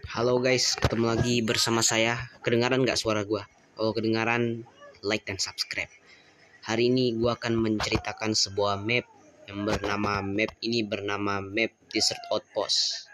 Halo guys, ketemu lagi bersama saya. Kedengaran nggak suara gua? Kalau kedengaran, like dan subscribe. Hari ini gua akan menceritakan sebuah map yang bernama map Desert Outpost.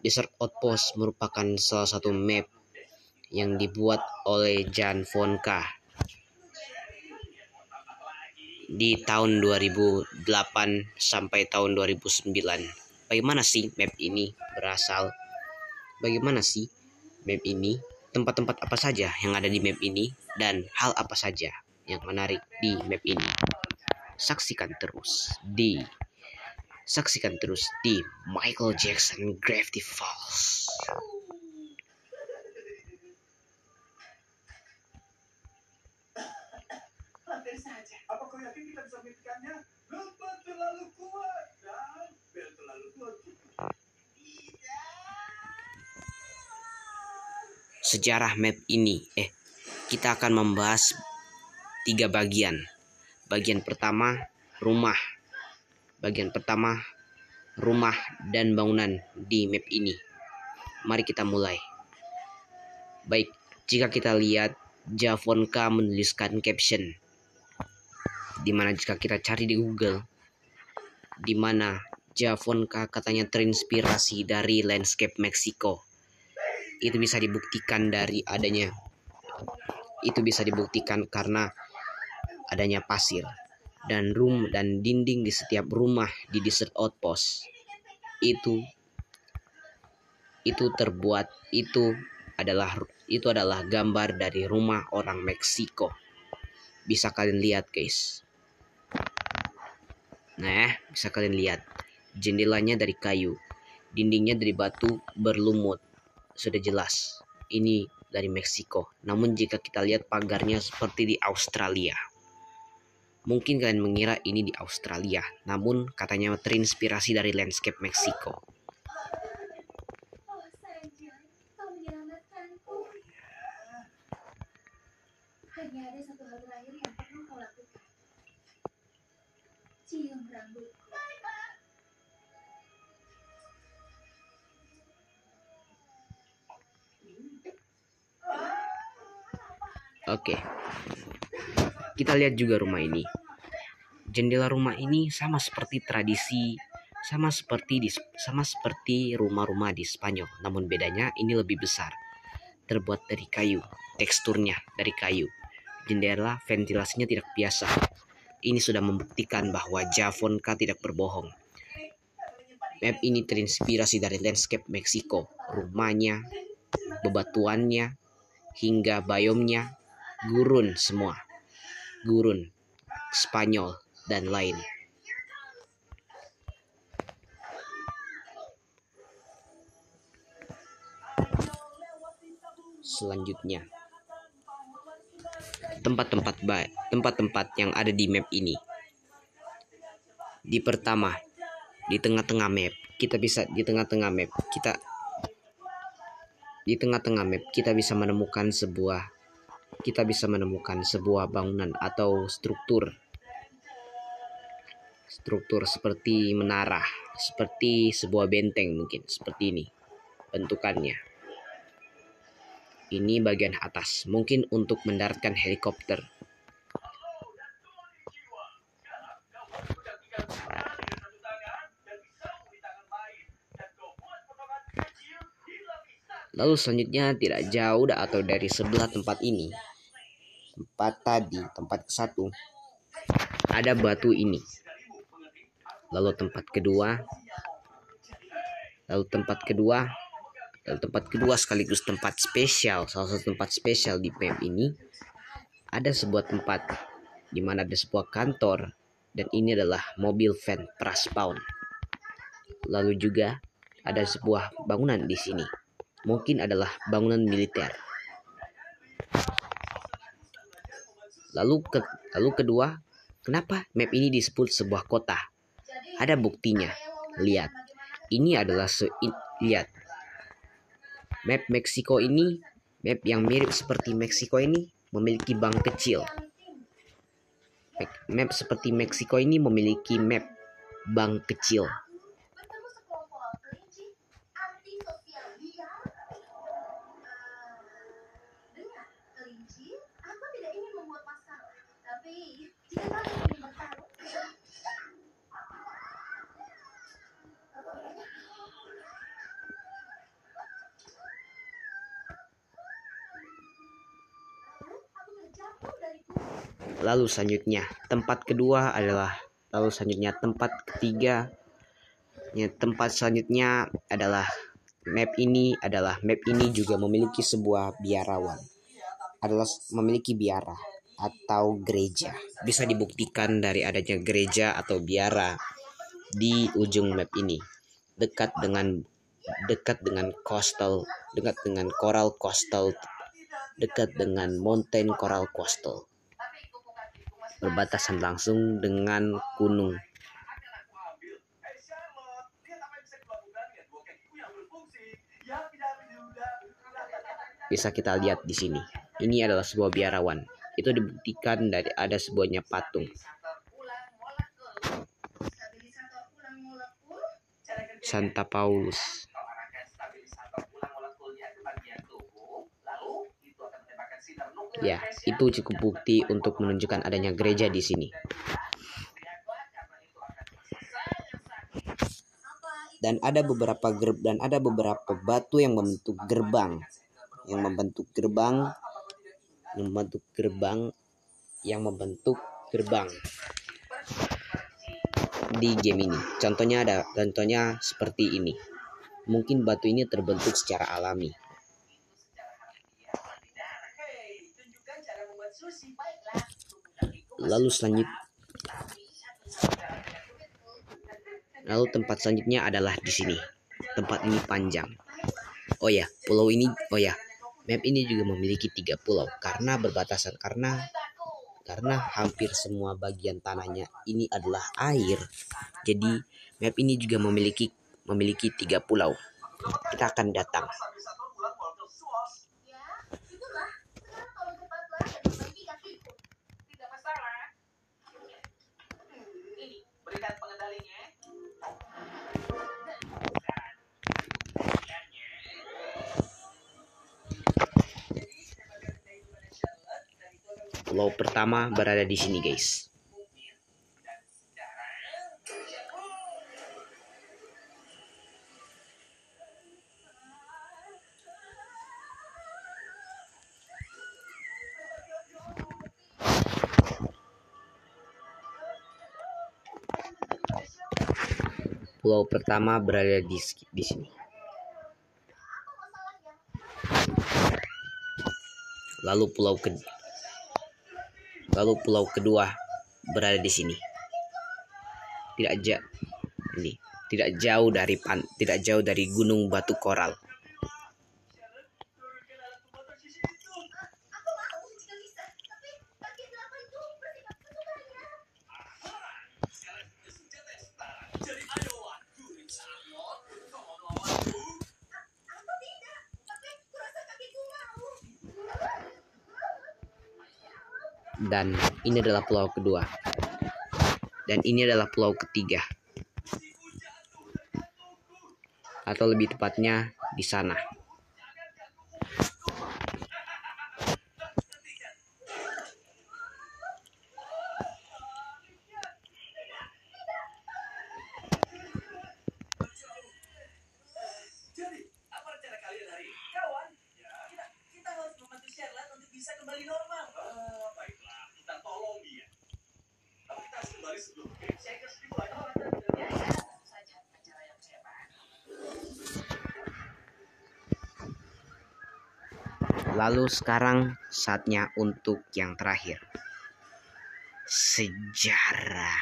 Desert Outpost merupakan salah satu map yang dibuat oleh Jan Vonka di tahun 2008 sampai tahun 2009. Bagaimana sih map ini berasal? Bagaimana sih map ini? Tempat-tempat apa saja yang ada di map ini dan hal apa saja yang menarik di map ini? Saksikan terus di Michael Jackson Gravity Falls. Apa kau yakin kita bisa memimpikannya? Lompat terlalu kuat dan bel terlalu kuat. Sejarah map ini, kita akan membahas 3 bagian. Bagian pertama, rumah. Dan bangunan di map ini. Mari kita mulai. Baik, jika kita lihat Javonka menuliskan caption, dimana jika kita cari di Google, dimana Javonka katanya terinspirasi dari landscape Meksiko. Itu bisa dibuktikan karena adanya pasir dan dinding di setiap rumah di Desert Outpost. Itu adalah gambar dari rumah orang Meksiko. Bisa kalian lihat, guys. Bisa kalian lihat. Jendelanya dari kayu, dindingnya dari batu berlumut. Sudah jelas, ini dari Meksiko. Namun jika kita lihat pagarnya seperti di Australia. Mungkin kalian mengira ini di Australia, namun katanya terinspirasi dari landscape Meksiko. Hanya ada satu hal terakhir yang pernah kau lakukan. Cium rambut. Oke. Kita lihat juga rumah ini. Jendela rumah ini sama seperti rumah-rumah di Spanyol, namun bedanya ini lebih besar. Terbuat dari kayu, teksturnya dari kayu. Jendela ventilasinya tidak biasa. Ini sudah membuktikan bahwa Javonka tidak berbohong. Map ini terinspirasi dari landscape Meksiko, rumahnya, bebatuannya, hingga biomnya, gurun Spanyol dan lain. Selanjutnya, tempat-tempat yang ada di map ini. Di tengah-tengah map kita bisa menemukan sebuah bangunan atau struktur seperti menara, seperti sebuah benteng, mungkin seperti ini bentukannya. Ini bagian atas, mungkin untuk mendaratkan helikopter. Lalu selanjutnya tidak jauh atau dari sebelah tempat ini, tempat ke-1, ada batu ini. Lalu tempat kedua sekaligus tempat spesial, salah satu tempat spesial di map ini, ada sebuah tempat di mana ada sebuah kantor, dan ini adalah mobil van Praspawn. Lalu juga ada sebuah bangunan di sini, mungkin adalah bangunan militer. Lalu kedua, kenapa map ini disebut sebuah kota? Ada buktinya. Lihat. Ini adalah lihat. Map Meksiko ini, map yang mirip seperti Meksiko ini memiliki bank kecil. Map seperti Meksiko ini memiliki bank kecil. Lalu selanjutnya tempat kedua adalah tempat ketiga. Tempat selanjutnya adalah map ini juga memiliki sebuah biarawan. Memiliki biara atau gereja. Bisa dibuktikan dari adanya gereja atau biara di ujung map ini. Dekat dengan coral coastal, dekat dengan mountain coral coastal. Berbatasan langsung dengan gunung. Bisa kita lihat di sini. Ini adalah sebuah biarawan. Itu dibuktikan dari ada sebuahnya patung Santa Paulus. Ya, itu cukup bukti untuk menunjukkan adanya gereja di sini. Dan ada beberapa batu yang membentuk gerbang. Di game ini. Contohnya seperti ini. Mungkin batu ini terbentuk secara alami. Lalu tempat selanjutnya adalah di sini. Tempat ini panjang. Map ini juga memiliki 3 pulau karena berbatasan karena hampir semua bagian tanahnya ini adalah air. Jadi map ini juga memiliki 3 pulau. Kita akan datang. Pulau pertama berada di sini, guys. Pulau pertama berada di sini. Lalu pulau kedua berada di sini. Tidak jauh dari Gunung Batu Koral. Dan ini adalah pulau kedua. Dan ini adalah pulau ketiga. Atau lebih tepatnya di sana. Jadi, apa rencana kalian hari ini? Kawan, kita harus membantu Sherlock untuk bisa kembali normal. Baiklah, kita tolong dia. Tapi kita harus kembali sebelum game Shakers dimulai. saja acara yang hebat. Lalu sekarang saatnya untuk yang terakhir. Sejarah.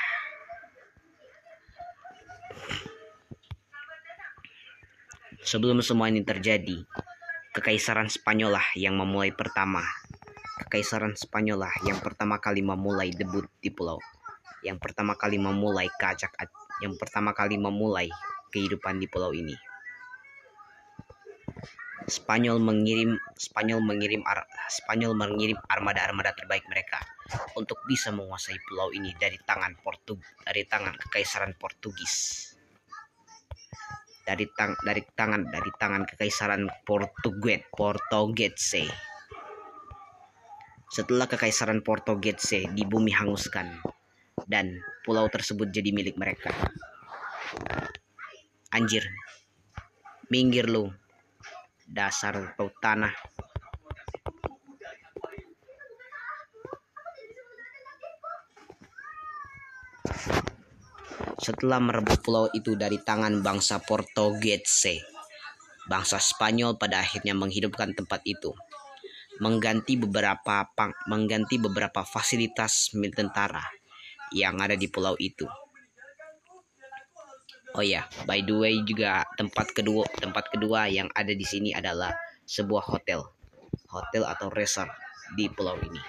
Sebelum semua ini terjadi, Kekaisaran Spanyol lah yang memulai pertama. Kekaisaran Spanyol lah yang pertama kali memulai debut di pulau. Yang pertama kali memulai kehidupan di pulau ini. Spanyol mengirim armada-armada terbaik mereka untuk bisa menguasai pulau ini dari tangan Kekaisaran Portugis. Dari tangan Kekaisaran Portugese. Setelah Kekaisaran Portugese di bumi hanguskan dan pulau tersebut jadi milik mereka. Anjir. Minggir lu. Dasar bau tanah. setelah merebut pulau itu dari tangan bangsa Portugese. Bangsa Spanyol pada akhirnya menghidupkan tempat itu, mengganti beberapa fasilitas tentara yang ada di pulau itu. Oh ya, by the way juga tempat kedua yang ada di sini adalah sebuah hotel atau resort di pulau ini.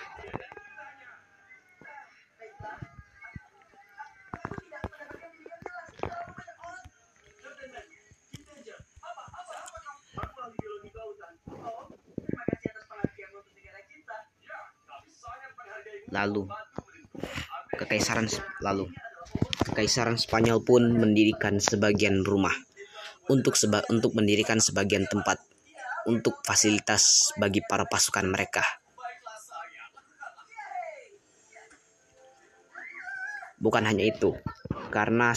Lalu Kekaisaran Spanyol pun mendirikan sebagian rumah untuk mendirikan sebagian tempat untuk fasilitas bagi para pasukan mereka. Bukan hanya itu, karena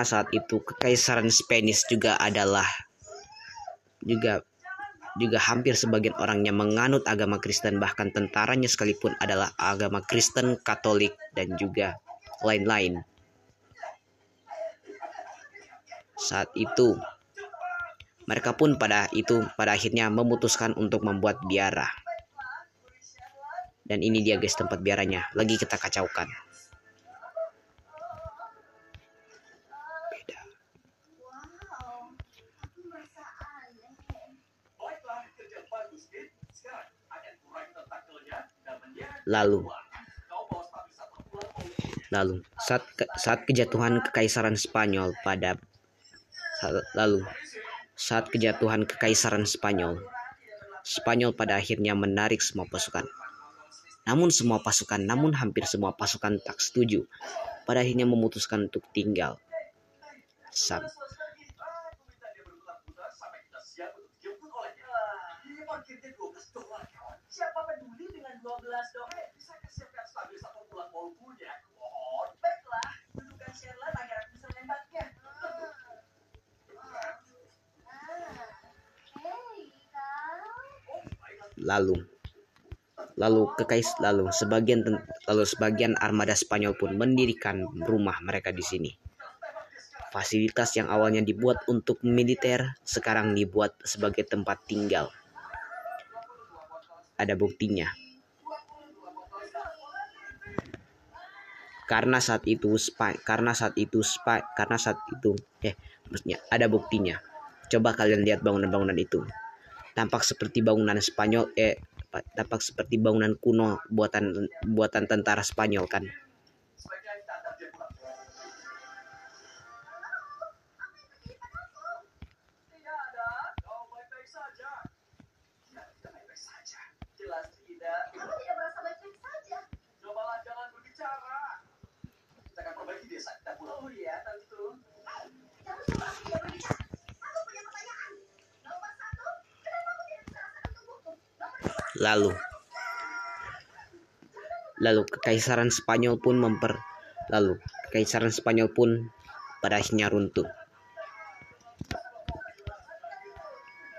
saat itu Kekaisaran Spanish juga hampir sebagian orangnya menganut agama Kristen, bahkan tentaranya sekalipun adalah agama Kristen Katolik dan juga lain-lain. Saat itu mereka pun pada akhirnya memutuskan untuk membuat biara. Dan ini dia guys tempat biaranya, lagi kita kacaukan. Beda. Wow, aku merasa aneh. Baiklah, kerja bagus, Kit. Sekarang akan kurangi tentakelnya dan menyeret Lalu kau bawa stabilisator pulang saat kejatuhan Kekaisaran Spanyol Spanyol pada akhirnya menarik semua pasukan. Namun hampir semua pasukan tak setuju. Pada akhirnya memutuskan untuk tinggal. aku minta dia berputar-putar sampai kita siap untuk dijemput olehnya. Ini parkirnya $12, kawan. Siapa peduli dengan $12? Bisa siapkan stabilisator pulang mobilnya. Mohon. Baiklah, dudukan Sherlock agar aku bisa menembaknya. Hei, kau. Sebagian armada Spanyol pun mendirikan rumah mereka di sini. Fasilitas yang awalnya dibuat untuk militer sekarang dibuat sebagai tempat tinggal. Ada buktinya. Ada buktinya. Coba kalian lihat bangunan-bangunan itu. Tampak seperti bangunan kuno buatan tentara Spanyol kan. Sebaiknya kita antar dia pulang. Tidak ada, kau baik-baik saja. Tidak baik-baik saja. Jelas tidak. Kamu tidak merasa baik-baik saja. Cobalah jangan berbicara. Kita akan perbaiki desa kita pulang. Oh iya, tentu. Jangan coba aku tidak berbicara. Aku punya pertanyaan. Nomor 1, kenapa aku tidak bisa rasakan tubuhku? Nomor 2, Lalu Kekaisaran Spanyol pun pada akhirnya runtuh.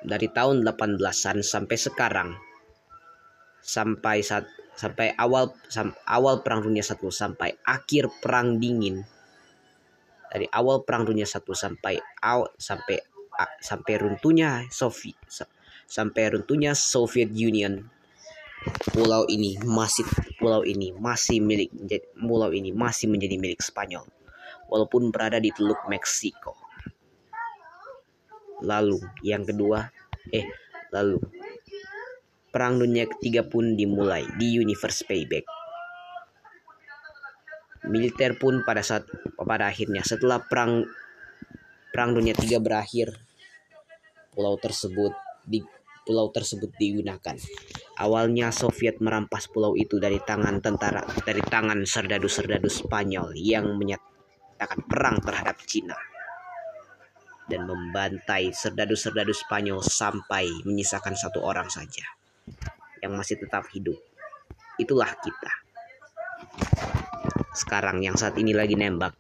Dari tahun 18-an sampai sekarang, sampai awal Perang Dunia I sampai akhir Perang Dingin. Dari awal Perang Dunia I sampai runtuhnya Soviet Union, pulau ini masih menjadi milik Spanyol walaupun berada di Teluk Meksiko. Lalu Perang Dunia Ketiga pun dimulai di Universe Payback. Militer pun pada akhirnya setelah Perang Dunia III berakhir, pulau tersebut digunakan. Awalnya Soviet merampas pulau itu dari tangan serdadu-serdadu Spanyol yang menyatakan perang terhadap Cina dan membantai serdadu-serdadu Spanyol sampai menyisakan 1 orang saja yang masih tetap hidup. Itulah kita. Sekarang yang saat ini lagi nembak,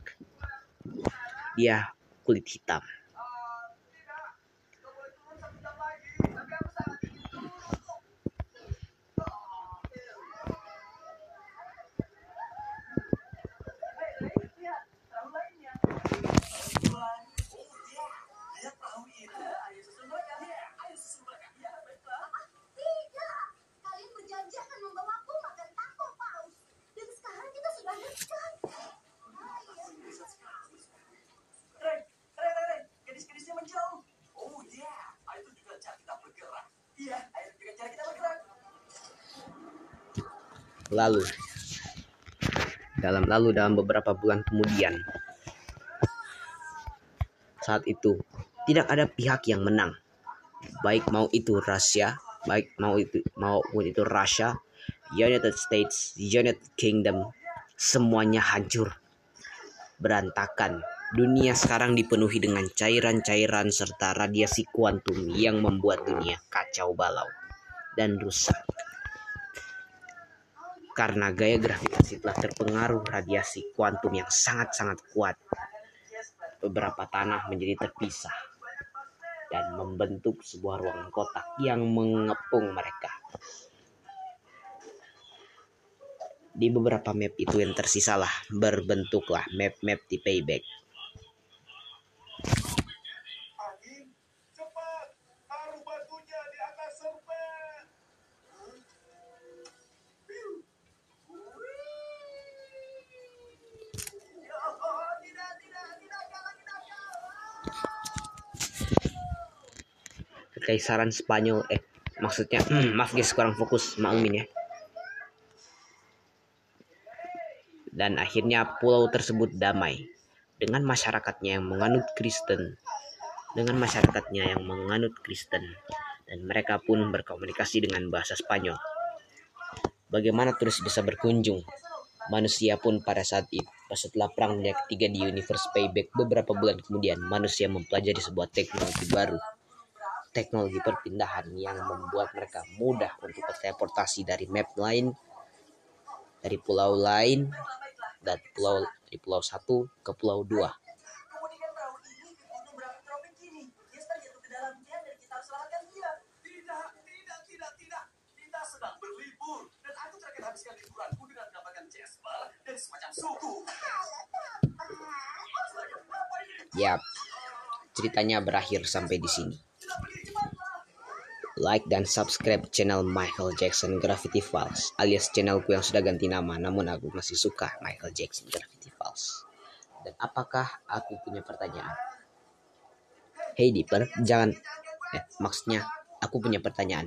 dia kulit hitam. lalu dalam beberapa bulan kemudian, saat itu tidak ada pihak yang menang, baik mau itu Rusia, maupun itu Russia, United States, United Kingdom, semuanya hancur, berantakan. Dunia sekarang dipenuhi dengan cairan-cairan serta radiasi kuantum yang membuat dunia kacau balau dan rusak. Karena gaya gravitasi telah terpengaruh radiasi kuantum yang sangat-sangat kuat, beberapa tanah menjadi terpisah dan membentuk sebuah ruangan kotak yang mengepung mereka. Di beberapa map itu yang tersisalah berbentuklah map-map di Payback. Angin, cepat, taruh batunya di atas serpet. Kekaisaran Spanyol, maksudnya, maaf guys, kurang fokus, maklumin ya. Dan akhirnya pulau tersebut damai dengan masyarakatnya yang menganut Kristen, dan mereka pun berkomunikasi dengan bahasa Spanyol. Bagaimana terus bisa berkunjung? Manusia pun pada saat itu, setelah Perang Dunia Ketiga di Universe Payback, beberapa bulan kemudian manusia mempelajari sebuah teknologi baru, teknologi perpindahan yang membuat mereka mudah untuk berteleportasi dari map lain, dari pulau lain, dan dari pulau 1 ke pulau 2. Kemudian perahu ini ke gunung berapi tropik kini. Dia terjatuh ke dalam jam dan kita harus selamatkan dia. Tidak. Kita sedang berlibur dan aku terakhir habiskan liburanku dengan mendapatkan Jasper dari semacam suku. Yap, ceritanya berakhir sampai di sini. Like dan subscribe channel Michael Jackson Gravity Falls, alias channelku yang sudah ganti nama, namun aku masih suka Michael Jackson Gravity Falls. Dan apakah aku punya pertanyaan? Hey Dipper, maksudnya aku punya pertanyaan.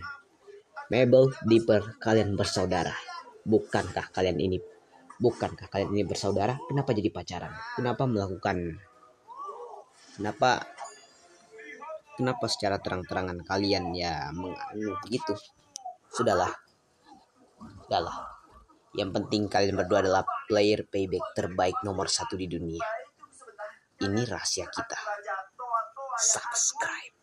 Mabel, Dipper, kalian bersaudara. Bukankah kalian ini bersaudara? Kenapa jadi pacaran? Kenapa secara terang-terangan kalian ya begitu? Sudahlah. Yang penting kalian berdua adalah player Payback terbaik nomor 1 di dunia. Ini rahasia kita. Subscribe.